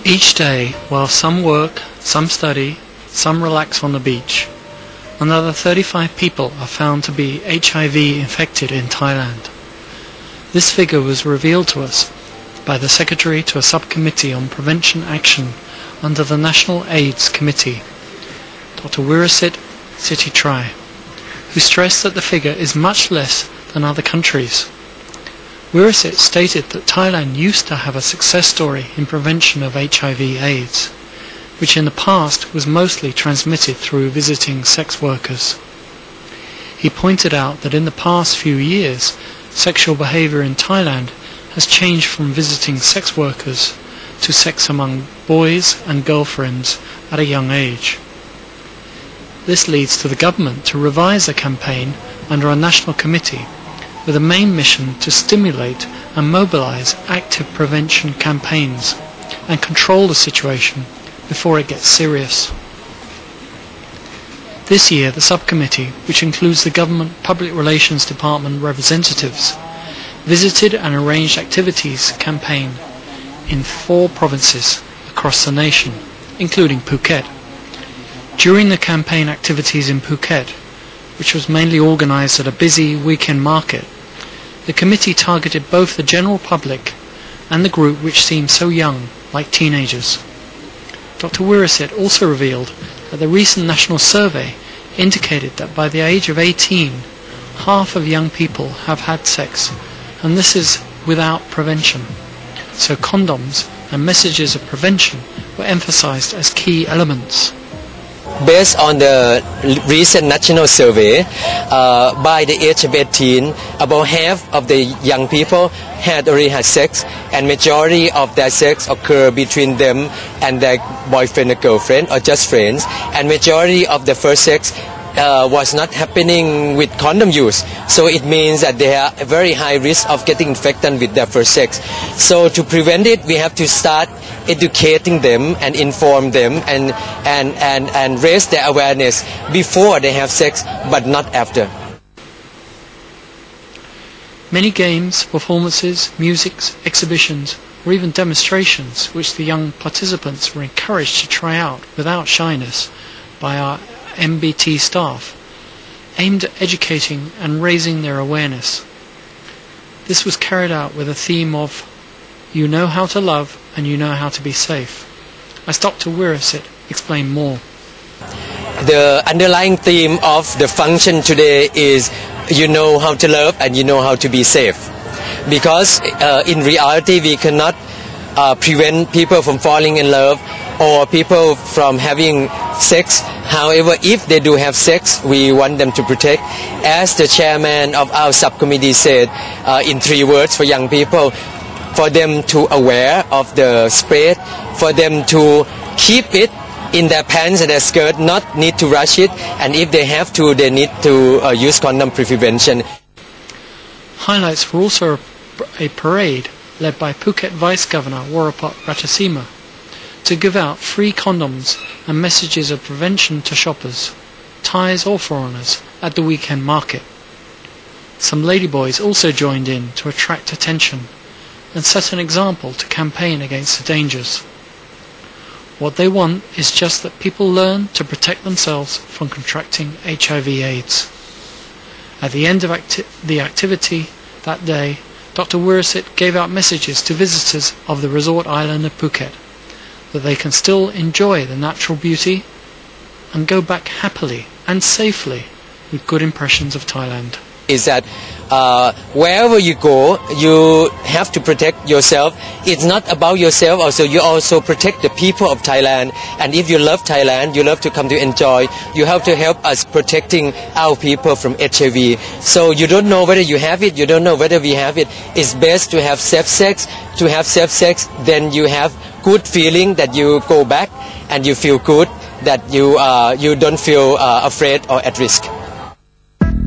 Each day, while some work, some study, some relax on the beach, another 35 people are found to be HIV infected in Thailand. This figure was revealed to us by the Secretary to a subcommittee on prevention action under the National AIDS Committee, Dr. Werasit Sittitrai, who stressed that the figure is much less than other countries. Werasit stated that Thailand used to have a success story in prevention of HIV AIDS, which in the past was mostly transmitted through visiting sex workers. He pointed out that in the past few years, sexual behavior in Thailand has changed from visiting sex workers to sex among boys and girlfriends at a young age. This leads to the government to revise a campaign under a national committee with a main mission to stimulate and mobilize active prevention campaigns and control the situation before it gets serious. This year, the subcommittee, which includes the Government Public Relations Department representatives, visited and arranged activities campaign in 4 provinces across the nation, including Phuket. During the campaign activities in Phuket, which was mainly organized at a busy weekend market, the committee targeted both the general public and the group which seemed so young, like teenagers. Dr. Werasit also revealed that the recent national survey indicated that by the age of 18, half of young people have had sex, and this is without prevention. So condoms and messages of prevention were emphasized as key elements. Based on the recent national survey, by the age of 18, about half of the young people had already had sex, and majority of their sex occur between them and their boyfriend or girlfriend or just friends, and majority of the first sex was not happening with condom use. So it means that they are a very high risk of getting infected with their first sex. So to prevent it, we have to start educating them and inform them and raise their awareness before they have sex, but not after. Many games, performances, music, exhibitions, or even demonstrations which the young participants were encouraged to try out without shyness by our MBT staff, aimed at educating and raising their awareness. This was carried out with a theme of "You know how to love and you know how to be safe," as Dr. Werasit explained more. The underlying theme of the function today is you know how to love and you know how to be safe. Because in reality we cannot prevent people from falling in love or people from having sex. However, if they do have sex, we want them to protect. As the chairman of our subcommittee said, in 3 words for young people, for them to aware of the spread, for them to keep it in their pants and their skirt, not need to rush it, and if they have to, they need to use condom prevention. Highlights were also a parade led by Phuket Vice Governor Werasit Sittitrai to give out free condoms and messages of prevention to shoppers, Thais or foreigners, at the weekend market. Some ladyboys also joined in to attract attention and set an example to campaign against the dangers. What they want is just that people learn to protect themselves from contracting HIV AIDS. At the end of the activity that day, Dr. Werasit gave out messages to visitors of the resort island of Phuket that they can still enjoy the natural beauty and go back happily and safely with good impressions of Thailand. Is that wherever you go, you have to protect yourself. It's not about yourself, also you also protect the people of Thailand. And if you love Thailand, you love to come to enjoy, you have to help us protecting our people from HIV. So you don't know whether you have it, you don't know whether we have it. It's best to have safe sex. To have safe sex, then you have good feeling that you go back and you feel good, that you don't feel afraid or at risk.